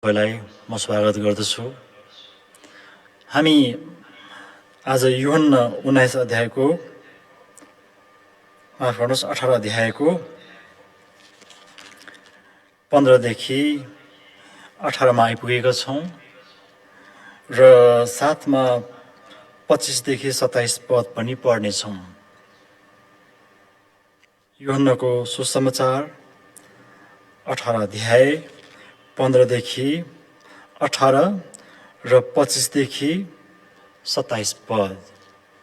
सबैलाई म स्वागत गर्दछु। हामी आज यूहन्ना 19 अध्यायको 18 अध्यायको 15 देखि 18 मा आइपुगेका छौँ र साथमा 25 देखि 27 पद पनि पढ्नेछौँ। यूहन्नाको सुसमाचार 18 अध्याय 15 देखि 18 र 25 देखि 27 पद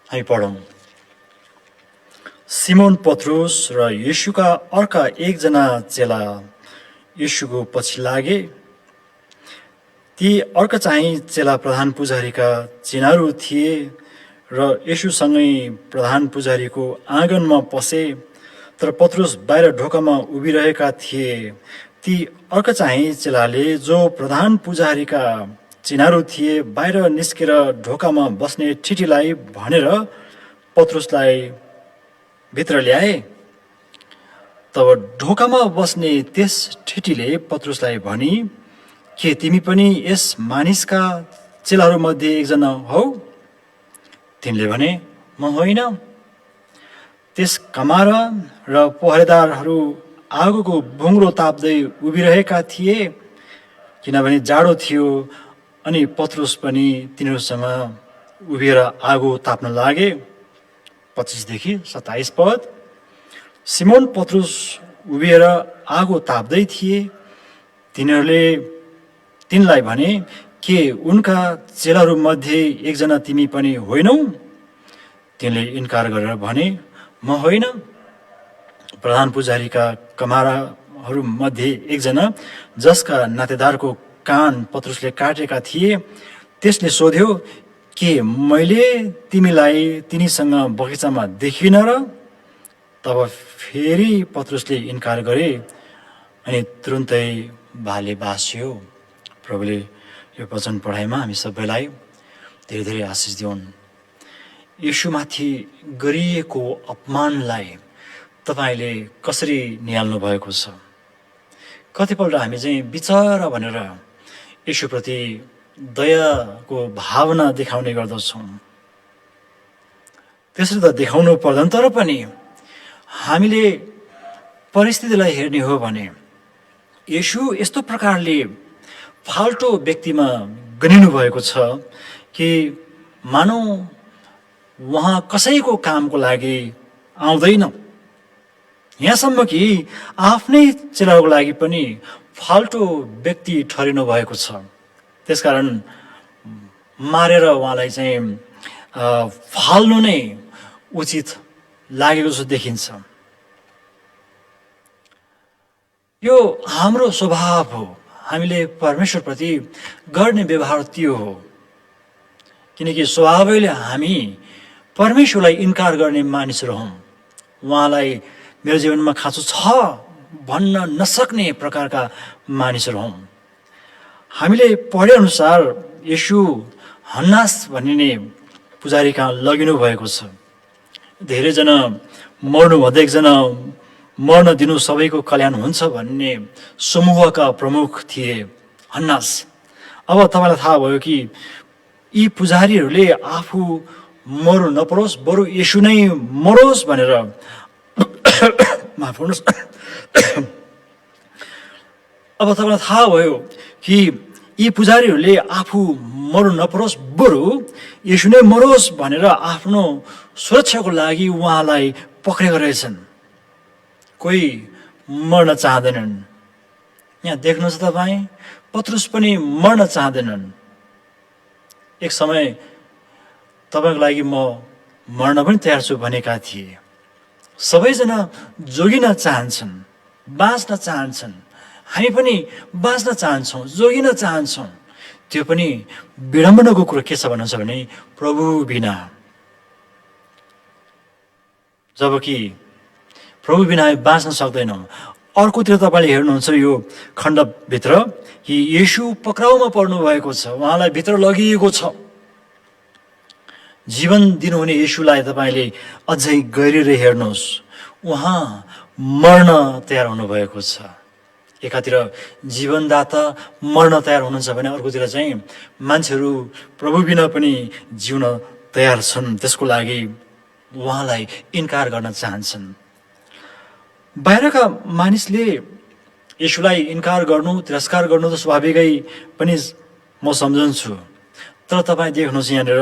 हामी पढौँ। सिमोन पत्रुस र येशूका अर्का एकजना चेला येशूको पछि लागे। ती अर्का चाहिँ चेला प्रधान पुजारीका चिनाहरू थिए र येशूसँगै प्रधान पुजारीको आँगनमा पसे, तर पत्रुस बाहिर ढोकामा उभिरहेका थिए। ती अर्का चाहिँ चेलाले जो प्रधान पुजारीका चिनाहरू थिए बाहिर निस्केर ढोकामा बस्ने ठिटीलाई भनेर पत्रुसलाई भित्र ल्याए। तब ढोकामा बस्ने त्यस ठिटीले पत्रुसलाई भनी, के तिमी पनि यस मानिसका चेलाहरूमध्ये एकजना हौ? तिनले भने, म होइन। त्यस कमारा र पहरेदारहरू आगोको बुङ्ग्रो ताप्दै उभिरहेका थिए, किनभने जाडो थियो। अनि पत्रुस पनि तिनीहरूसँग उभिएर आगो ताप्न लागे। 25 देखि 27 पद। सिमोन पत्रुस उभिएर आगो ताप्दै थिए। तिनीहरूले तिनलाई भने, के उनका चेलाहरूमध्ये एकजना तिमी पनि होइनौ? तिनले इन्कार गरेर भने, म होइन। प्रधान पुजारीका कमाराहरूमध्ये एकजना, जसका नातेदारको कान पत्रुसले काटेका थिए, त्यसले सोध्यो, के मैले तिमीलाई तिनीसँग बगैँचामा देखिन र? तब फेरि पत्रुसले इन्कार गरे अनि तुरुन्तै भाले बास्यो। प्रभुले यो वचन पढाइमा हामी सबैलाई धेरै धेरै आशिष दिउन्। येशूमाथि गरिएको अपमानलाई तपाईँले कसरी निहाल्नु भएको छ? कतिपल्ट हामी चाहिँ बिचरा भनेर येशूप्रति दयाको भावना देखाउने गर्दछौँ। त्यसरी त देखाउनु पर्दैन, तर पनि हामीले परिस्थितिलाई हेर्ने हो भने येशू यस्तो प्रकारले फाल्टो व्यक्तिमा गनिनु भएको छ कि मानौ उहाँ कसैको कामको लागि आउँदैन। यहाँसम्म कि आफ्नै चेलाहरूको लागि पनि फाल्टो व्यक्ति ठहरिनु भएको छ। त्यसकारण मारेर उहाँलाई चाहिँ फाल्नु नै उचित लागेको जस्तो देखिन्छ। यो हाम्रो स्वभाव हो। हामीले परमेश्वरप्रति गर्ने व्यवहार त्यो हो, किनकि स्वभावैले हामी परमेश्वरलाई इन्कार गर्ने मानिसहरू हौँ। उहाँलाई मेरो जीवनमा खाँचो छ भन्न नसक्ने प्रकारका मानिसहरू हौँ। हामीले पढेअनुसार येशू हन्नास भनिने पुजारी कहाँ लगिनु भएको छ। धेरैजना मर्नुभन्दा एकजना मर्न दिनु सबैको कल्याण हुन्छ भन्ने समूहका प्रमुख थिए हन्नास। अब तपाईँलाई थाहा भयो कि यी पुजारीहरूले आफू मर्नु नपरोस्, बरु येशू नै मरोस् भनेर माफ गर्नुहोस्। अब तपाईँलाई थाहा भयो कि यी पुजारीहरूले आफू मर्नु नपरोस्, बरु येशू नै मरोस् भनेर आफ्नो सुरक्षाको लागि उहाँलाई पक्रेका रहेछन्। कोही मर्न चाहँदैनन्। यहाँ देख्नुहोस् तपाईँ, पत्रुस पनि मर्न चाहँदैनन्। एक समय तपाईँको लागि म मर्न पनि तयार छु भनेका थिए। सबैजना जोगिन चाहन्छन्, बाँच्न चाहन्छन्। हामी पनि बाँच्न चाहन्छौँ, जोगिन चाहन्छौँ। त्यो पनि विडम्बनाको कुरो के छ भन्नुहुन्छ भने प्रभु बिना। जबकि प्रभु बिना हामी बाँच्न सक्दैनौँ। अर्कोतिर तपाईँले हेर्नुहुन्छ यो खण्डभित्र कि येशू पक्राउमा पर्नु भएको छ, उहाँलाई भित्र लगिएको छ। जीवन दिनुहुने येशूलाई तपाईँले अझै गहिरो हेर्नुहोस्, उहाँ मर्न तयार हुनुभएको छ। एकातिर जीवनदाता मर्न तयार हुनुहुन्छ भने अर्कोतिर चाहिँ मान्छेहरू प्रभु बिना पनि जिउन तयार छन्, त्यसको लागि उहाँलाई इन्कार गर्न चाहन्छन्। बाहिरका मानिसले येशूलाई इन्कार गर्नु, तिरस्कार गर्नु त स्वाभाविकै पनि म सम्झन्छु। तर तपाईँ देख्नुहोस् यहाँनिर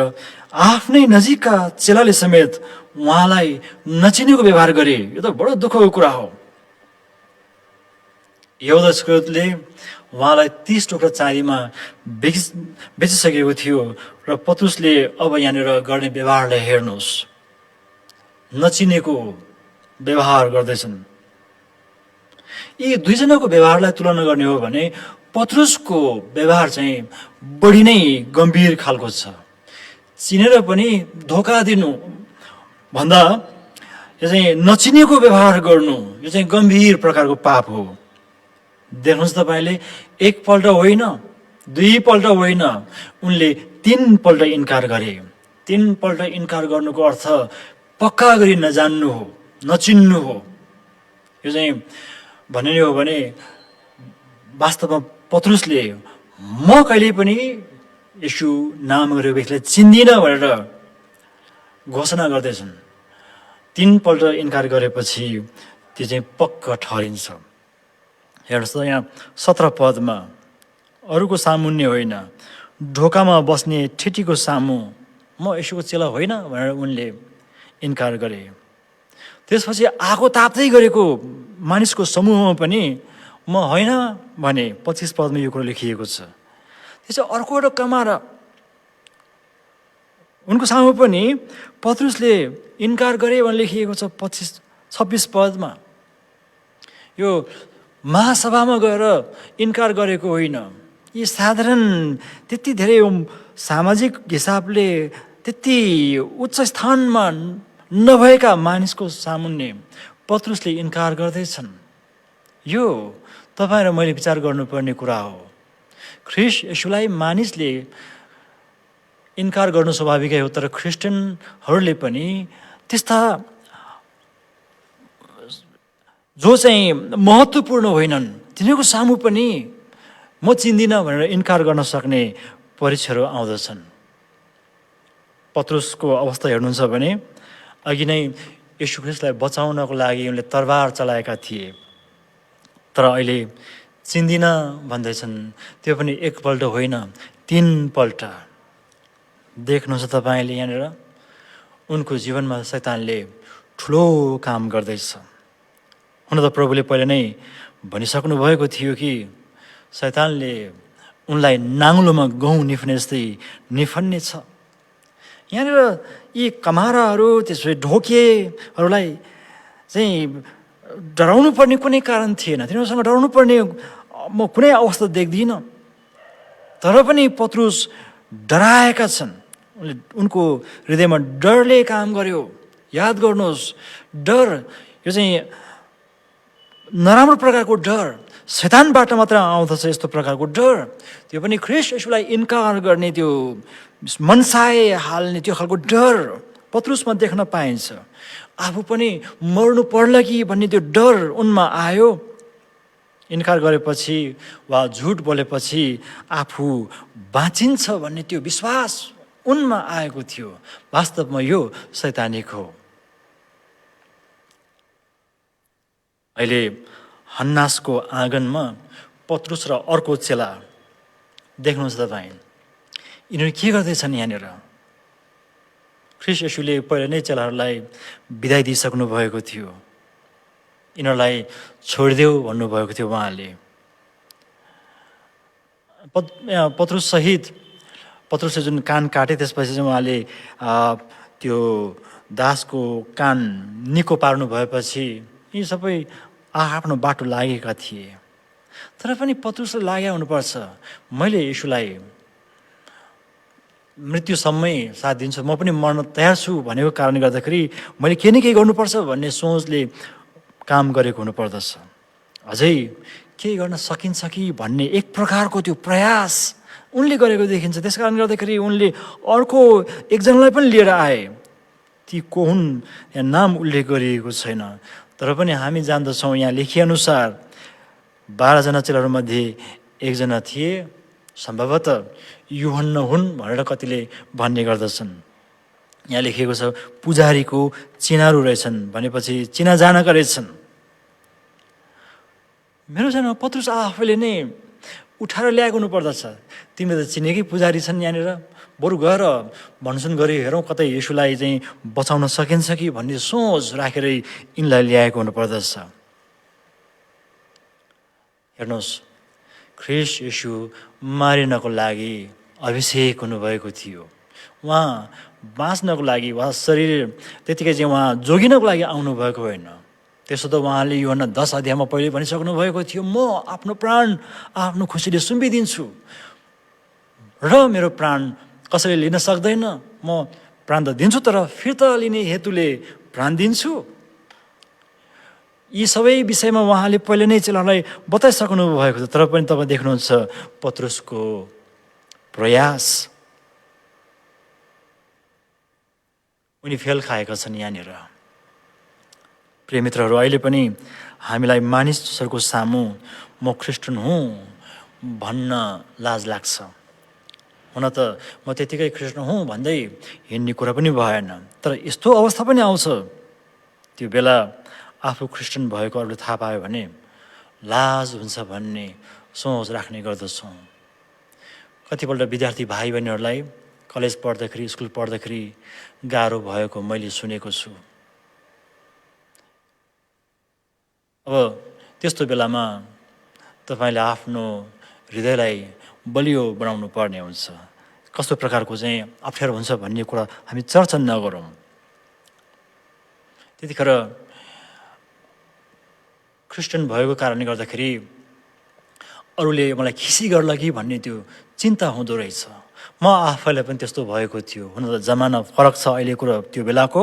आफ्नै नजिकका चेलाले समेत उहाँलाई नचिनेको व्यवहार गरे। यो त बडो दुःखको कुरा हो। यहुदा इस्करियोतले उहाँलाई 30 टुक्रा चाँदीमा बेचिसकेको थियो र पत्रुसले अब यहाँनिर गर्ने व्यवहारलाई हेर्नुहोस्, नचिनेको व्यवहार गर्दैछन्। यी दुईजनाको व्यवहारलाई तुलना गर्ने हो भने पत्रुसको व्यवहार चाहिँ बढी नै गम्भीर खालको छ। चिनेर पनि धोका दिनु भन्दा यो चाहिँ नचिनेको व्यवहार गर्नु, यो चाहिँ गम्भीर प्रकारको पाप हो। देख्नुहोस् तपाईँले, एकपल्ट होइन, दुईपल्ट होइन, उनले 3 पल्ट इन्कार गरे। 3 पल्ट इन्कार गर्नुको अर्थ पक्का गरी नजान्नु हो, नचिन्नु हो। यो चाहिँ भन्ने हो भने वास्तवमा पत्रुसले म कहिले पनि येशू नाम गरेको व्यक्तिलाई चिन्दिनँ भनेर घोषणा गर्दैछन्। 3 पल्ट इन्कार गरेपछि त्यो चाहिँ पक्का ठहरिन्छ। हेर्नुहोस् त यहाँ 17 पदमा, अरूको सामुन्ने होइन, ढोकामा बस्ने ठिटीको सामु म येशूको चेला होइन भनेर उनले इन्कार गरे। त्यसपछि आगो ताप्दै गरेको मानिसको समूहमा पनि म होइन भने 25 पदमा यो कुरो लेखिएको छ। त्यसो अर्को एउटा कमारा उनको सामु पनि पत्रुसले इन्कार गरे भनेर लेखिएको छ 26 पदमा। यो महासभामा गएर इन्कार गरेको होइन, यी साधारण त्यति धेरै सामाजिक हिसाबले त्यति उच्च स्थानमा नभएका मानिसको सामुन्ने पत्रुसले इन्कार गर्दैछन्। यो तपाईँ र मैले विचार गर्नुपर्ने कुरा हो। ख्रिस्ट येशूलाई मानिसले इन्कार गर्नु स्वाभाविकै हो, तर क्रिस्चियनहरूले पनि त्यस्ता जो चाहिँ महत्त्वपूर्ण होइनन् तिनीहरूको सामु पनि म चिन्दिनँ भनेर इन्कार गर्न सक्ने परीक्षाहरू आउँदछन्। पत्रुसको अवस्था हेर्नुहुन्छ भने अघि नै येशू ख्रिस्टलाई बचाउनको लागि उनले तरबार चलाएका थिए, तर अहिले चिन्दिनँ भन्दैछन्। त्यो पनि एकपल्ट होइन, 3 पल्ट। देख्नुहुन्छ तपाईँले यहाँनिर उनको जीवनमा शैतानले ठुलो काम गर्दैछ। हुन त प्रभुले पहिला नै भनिसक्नु भएको थियो कि शैतानले उनलाई नाङ्लोमा गहुँ निफ्ने जस्तै निफन्ने छ। यहाँनिर यी कमाराहरू त्यसै ढोकेहरूलाई चाहिँ डराउनु पर्ने कुनै कारण थिएन, तिनीहरूसँग डराउनु पर्ने म कुनै अवस्था देख्दिनँ। तर पनि पत्रुस डराएका छन्, उनको हृदयमा डरले काम गर्यो। याद गर्नुहोस्, डर यो चाहिँ नराम्रो प्रकारको डर, शैतानबाट मात्र आउँदछ यस्तो प्रकारको डर। त्यो पनि ख्रिस्ट येशूलाई इन्कार गर्ने, त्यो मनसाए हाल्ने त्यो खालको डर पत्रुसमा देख्न पाइन्छ। आफू पनि मर्नु पर्ला कि भन्ने त्यो डर उनमा आयो। इन्कार गरेपछि वा झुट बोलेपछि आफू बाँचिन्छ भन्ने त्यो विश्वास उनमा आएको थियो। वास्तवमा यो शैतानिक हो। अहिले हन्नासको आँगनमा पत्रुस र अर्को चेला देख्नुहुन्छ तपाईँ, यिनीहरू के गर्दैछन् यहाँनिर। ख्रिस्ट येशूले पहिला नै चेलाहरूलाई बिदाई दिइसक्नु भएको थियो, यिनीहरूलाई छोडिदेऊ भन्नुभएको थियो उहाँले। पत्रुसले जुन कान काटे त्यसपछि चाहिँ उहाँले त्यो दासको कान निको पार्नु भएपछि यी सबै आफ्नो बाटो लागेका थिए। तर पनि पत्रुसले लाग्या हुनुपर्छ, मैले येशूलाई मृत्युसम्मै साथ दिन्छु, म पनि मर्न तयार छु भनेको कारणले गर्दाखेरि मैले केही न केही गर्नुपर्छ भन्ने सोचले काम गरेको हुनुपर्दछ। अझै केही गर्न सकिन्छ कि भन्ने एक प्रकारको त्यो प्रयास उनले गरेको देखिन्छ। त्यस कारणले गर्दाखेरि उनले अर्को एकजनालाई पनि लिएर आए। ती को हुन् यहाँ नाम उल्लेख गरिएको छैन, तर पनि हामी जान्दछौँ यहाँ लेखिएअनुसार 12जना चेलाहरूमध्ये एकजना थिए, सम्भवतः यूहन्ना हुन् भनेर कतिले भन्ने गर्दछन्। यहाँ लेखिएको छ पुजारीको चिनारू रहेछन् भनेपछि चिनाजानाका रहेछन्। मेरो जानमा पत्रुस आफैले नै उठाएर ल्याएको हुनुपर्दछ, तिमीले त चिनेकै पुजारी छन् यहाँनिर, बरु गएर भनसुन गरी हेरौँ कतै येशूलाई चाहिँ बचाउन सकिन्छ कि भन्ने सोच राखेरै यिनलाई ल्याएको हुनुपर्दछ। हेर्नुहोस्, ख्रीष्ट येशू मारिनको लागि अभिषेक हुनुभएको थियो। उहाँ बाँच्नको लागि वा शरीर त्यतिकै चाहिँ उहाँ जोगिनको लागि आउनुभएको होइन। त्यसो त उहाँले यूहन्ना 10 अध्यायमा पहिले भनिसक्नु भएको थियो, म आफ्नो प्राण आफ्नो खुसीले सुम्पिदिन्छु र मेरो प्राण कसैले लिन सक्दैन। म प्राण त दिन्छु तर फिर्ता लिने हेतुले प्राण दिन्छु। यी सबै विषयमा उहाँले पहिले नै चेलाहरूलाई बताइसक्नु भएको छ, तर पनि तपाईँ देख्नुहुन्छ पत्रुसको प्रयास, उनी फेल खाएका छन् यहाँनिर। प्रिय मित्रहरू, अहिले पनि हामीलाई मानिसहरूको सामु म क्रिस्चियन हुँ भन्न लाज लाग्छ। हुन त म त्यतिकै क्रिस्चियन हुँ भन्दै हिँड्ने कुरा पनि भएन, तर यस्तो अवस्था पनि आउँछ, त्यो बेला आफू क्रिस्चियन भएको अरूले थाहा पायो भने लाज हुन्छ भन्ने सोच राख्ने गर्दछौँ। कतिपल्ट विद्यार्थी भाइ बहिनीहरूलाई कलेज पढ्दाखेरि, स्कुल पढ्दाखेरि गाह्रो भएको मैले सुनेको छु। अब त्यस्तो बेलामा तपाईँले आफ्नो हृदयलाई बलियो बनाउनु पर्ने हुन्छ। कस्तो प्रकारको चाहिँ अप्ठ्यारो हुन्छ भन्ने कुरा हामी चर्चा नगरौँ। त्यतिखेर क्रिस्चियन भएको कारणले गर्दाखेरि अरूले मलाई खिसी गर्ला कि भन्ने त्यो चिन्ता हुँदो रहेछ। म आफैलाई पनि त्यस्तो भएको थियो। हुन त जमाना फरक छ अहिलेको र त्यो बेलाको,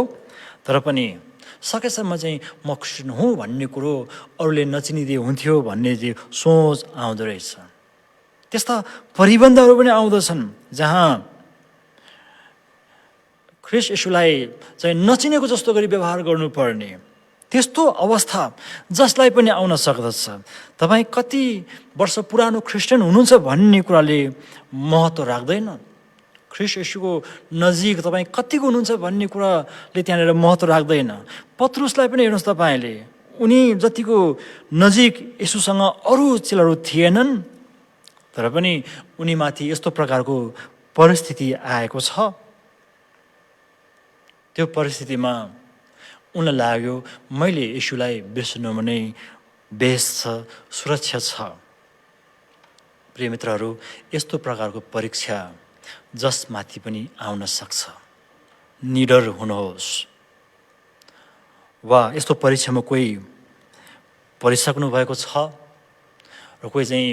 तर पनि सकेसम्म चाहिँ म क्रिस्चियन हुँ भन्ने कुरो अरूले नचिनिदिए हुन्थ्यो भन्ने चाहिँ सोच आउँदो रहेछ। त्यस्ता परिबन्धहरू पनि आउँदछन् जहाँ ख्रीष्ट येशूलाई चाहिँ नचिनेको जस्तो गरी व्यवहार गर्नुपर्ने त्यस्तो अवस्था जसलाई पनि आउन सक्दछ। तपाईँ कति वर्ष पुरानो क्रिस्चियन हुनुहुन्छ भन्ने कुराले महत्त्व राख्दैन। ख्रीष्ट येशूको नजिक तपाईँ कतिको हुनुहुन्छ भन्ने कुराले त्यहाँनिर महत्त्व राख्दैन। पत्रुसलाई पनि हेर्नुहोस् तपाईँले, उनी जतिको नजिक येशूसँग अरू चेलाहरू थिएनन्, तर पनि उनीमाथि यस्तो प्रकारको परिस्थिति आएको छ। त्यो परिस्थितिमा उनलाई लाग्यो मैले येशूलाई बिर्सनुमा नै बेस छ, सुरक्षा छ। प्रिय मित्रहरू, यस्तो प्रकारको परीक्षा जसमाथि पनि आउन सक्छ, निडर हुनुहोस्। वा यस्तो परीक्षामा कोही परिसक्नु भएको छ र कोही चाहिँ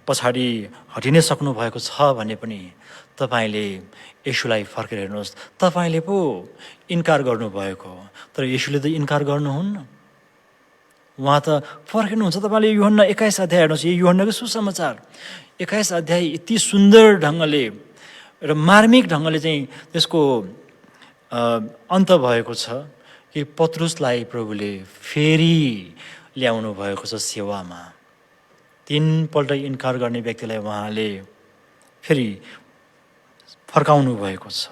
पछाडि हटिनै सक्नु भएको छ भने पनि तपाईँले येशूलाई फर्केर हेर्नुहोस्। तपाईँले पो इन्कार गर्नुभएको, तर येशूले त इन्कार गर्नुहुन्न। उहाँ त फर्किनुहुन्छ। तपाईँले यूहन्ना 21 अध्याय हेर्नुहोस्, यो यूहन्नाको सुसमाचार 21 अध्याय यति सुन्दर ढङ्गले र मार्मिक ढङ्गले चाहिँ त्यसको अन्त भएको छ कि पत्रुसलाई प्रभुले फेरि ल्याउनु भएको छ सेवामा। 3 पल्ट इन्कार गर्ने व्यक्तिलाई उहाँले फेरि फर्काउनु भएको छ।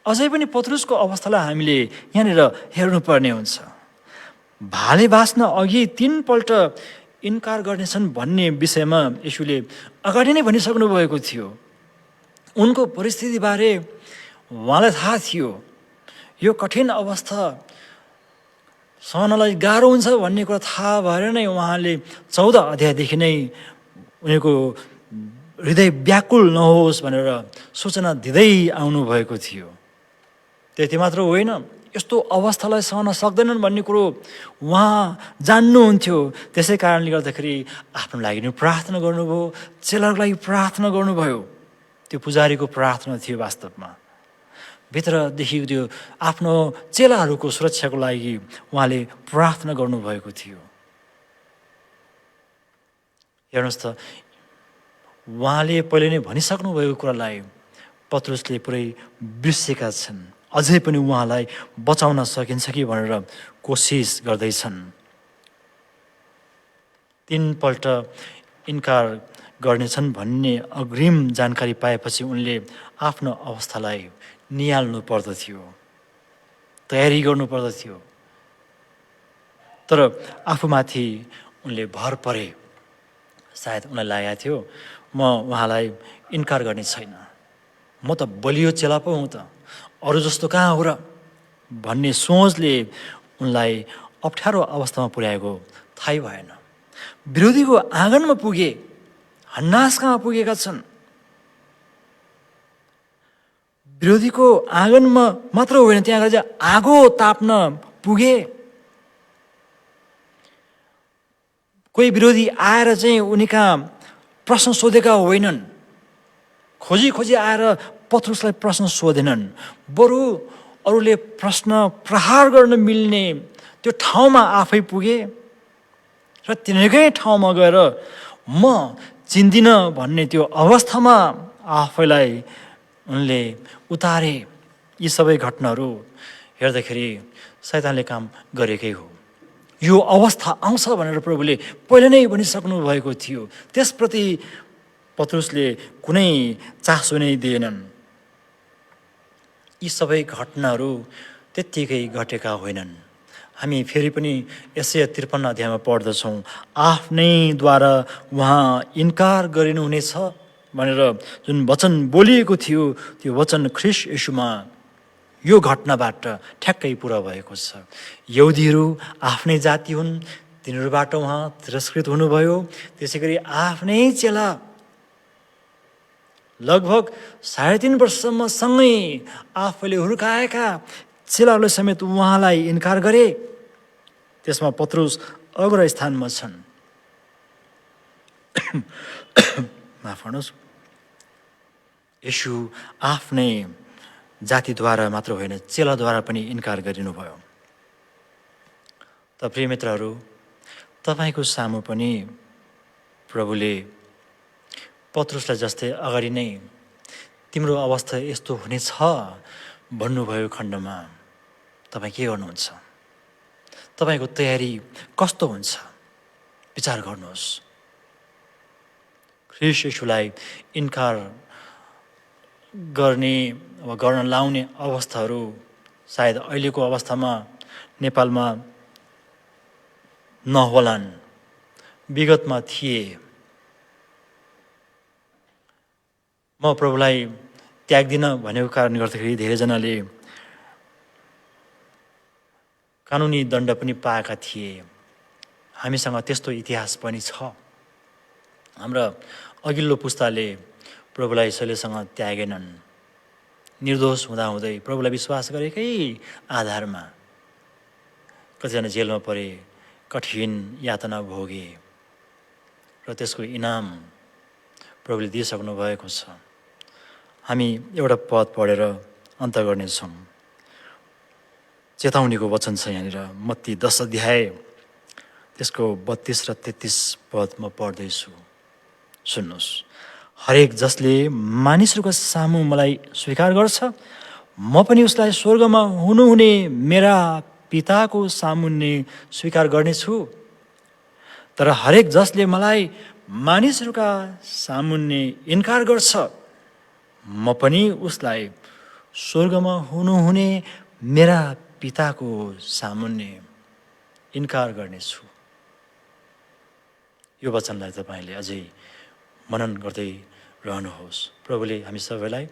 अझै पनि पत्रुसको अवस्थालाई हामीले यहाँनिर हेर्नुपर्ने हुन्छ। भाले बाँच्न अघि 3 पल्ट इन्कार गर्नेछन् भन्ने विषयमा येशूले अगाडि नै भनिसक्नु भएको थियो। उनको परिस्थितिबारे उहाँलाई थाहा थियो, यो कठिन अवस्था सहनलाई गाह्रो हुन्छ भन्ने कुरा थाहा भएर नै उहाँले 14 अध्यायदेखि नै उनीहरूको हृदय व्याकुल नहोस् भनेर सूचना दिँदै आउनुभएको थियो। त्यति मात्र होइन, यस्तो अवस्थालाई सहन सक्दैनन् भन्ने कुरो उहाँ जान्नुहुन्थ्यो। त्यसै कारणले गर्दाखेरि आफ्नो लागि नै प्रार्थना गर्नुभयो, चेलाहरूको लागि प्रार्थना गर्नुभयो। त्यो पुजारीको प्रार्थना थियो वास्तवमा। भित्रदेखि त्यो आफ्नो चेलाहरूको सुरक्षाको लागि उहाँले प्रार्थना गर्नुभएको थियो। हेर्नुहोस् त, उहाँले पहिले नै भनिसक्नु भएको कुरालाई पत्रुसले पुरै बिर्सेका छन्। अझै पनि उहाँलाई बचाउन सकिन्छ कि भनेर कोसिस गर्दैछन्। तीनपल्ट इन्कार गर्नेछन् भन्ने अग्रिम जानकारी पाएपछि उनले आफ्नो अवस्थालाई निहाल्नु पर्दथ्यो, तयारी गर्नु पर्दथ्यो। तर आफूमाथि उनले भर परे। सायद उनलाई लागेको थियो म उहाँलाई इन्कार गर्ने छैन, म त बलियो चेला पो हुँ त, अरू जस्तो कहाँ हो र भन्ने सोचले उनलाई अप्ठ्यारो अवस्थामा पुर्याएको थाहै भएन। विरोधीको आँगनमा पुगे, हन्नास कहाँ पुगेका छन्। विरोधीको आँगनमा मात्र होइन, त्यहाँ गएर चाहिँ आगो ताप्न पुगे। कोही विरोधी आएर चाहिँ उनी कहाँ प्रश्न सोधेका होइनन्, खोजी खोजी आएर पत्रुसलाई प्रश्न सोधेनन्, बरु अरूले प्रश्न प्रहार गर्न मिल्ने त्यो ठाउँमा आफै पुगे र तिनीहरूकै ठाउँमा गएर म चिन्दिनँ भन्ने त्यो अवस्थामा आफैलाई उनले उतारे। यी सबै घटनाहरू हेर्दाखेरि शैतानले काम गरेकै हो। यो अवस्था आउँछ भनेर प्रभुले पहिले नै भनिसक्नु भएको थियो। त्यसप्रति पत्रुसले कुनै चासो नै दिएनन्। यी सबै घटनाहरू त्यत्तिकै घटेका होइनन्। हामी फेरि पनि यसै 53 अध्यायमा पढ्दछौँ, आफ्नैद्वारा उहाँ इन्कार गरिनुहुनेछ भनेर जुन वचन बोलिएको थियो त्यो वचन ख्रीष्ट येशूमा यो घटनाबाट ठ्याक्कै पुरा भएको छ। यहुदीहरू आफ्नै जाति हुन्, तिनीहरूबाट उहाँ तिरस्कृत हुनुभयो। त्यसै गरी आफ्नै चेला लगभग 3.5 वर्षसम्म सँगै आफैले हुर्काएका चेलाहरूले समेत उहाँलाई इन्कार गरे। त्यसमा पत्रुस अग्रस्थानमा छन्। माफ गर्नुहोस्। येशू आफ्नै जातिद्वारा मात्र होइन, चेलाद्वारा पनि इन्कार गरिनुभयो। त प्रिय मित्रहरू, तपाईँको सामु पनि प्रभुले पत्रुसलाई जस्तै अगाडि नै तिम्रो अवस्था यस्तो हुनेछ भन्नुभयो खण्डमा तपाईँ के गर्नुहुन्छ? तपाईँको तयारी कस्तो हुन्छ? विचार गर्नुहोस्। ख्रीष्ट येशूलाई इन्कार गर्ने वा गर्न लाउने अवस्थाहरू सायद अहिलेको अवस्थामा नेपालमा नहोलान्, विगतमा थिए। म प्रभुलाई त्याग्दिन भनेको कारणले गर्दाखेरि धेरैजनाले कानुनी दण्ड पनि पाएका थिए। हामीसँग त्यस्तो इतिहास पनि छ। हाम्रा अघिल्लो पुस्ताले प्रभुलाई शैलीसँग त्यागेनन्। निर्दोष हुँदाहुँदै प्रभुलाई विश्वास गरेकै आधारमा कतिजना जेलमा परे, कठिन यातना भोगे र त्यसको इनाम प्रभुले दिइसक्नु भएको छ। हामी एउटा पद पढेर अन्त गर्नेछौँ। चेतावनीको वचन छ यहाँनिर, मत्ती 10 अध्याय त्यसको 32 र 33 पद म पढ्दैछु, सुन्नुहोस्। हरेक जसले मानिसहरूको सामु मलाई स्वीकार गर्छ, म पनि उसलाई स्वर्गमा हुनुहुने मेरा पिताको सामुन्ने स्वीकार गर्नेछु। तर हरेक जसले मलाई मानिसहरूका सामुन्ने इन्कार गर्छ, म पनि उसलाई स्वर्गमा हुनुहुने मेरा पिताको सामुन्ने इन्कार गर्नेछु। यो वचनलाई तपाईँले अझै मनन गर्दै रहनुहोस्। प्रभुले हामी सबैलाई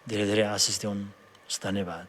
धेरै धेरै आशिष दिउन्। धन्यवाद।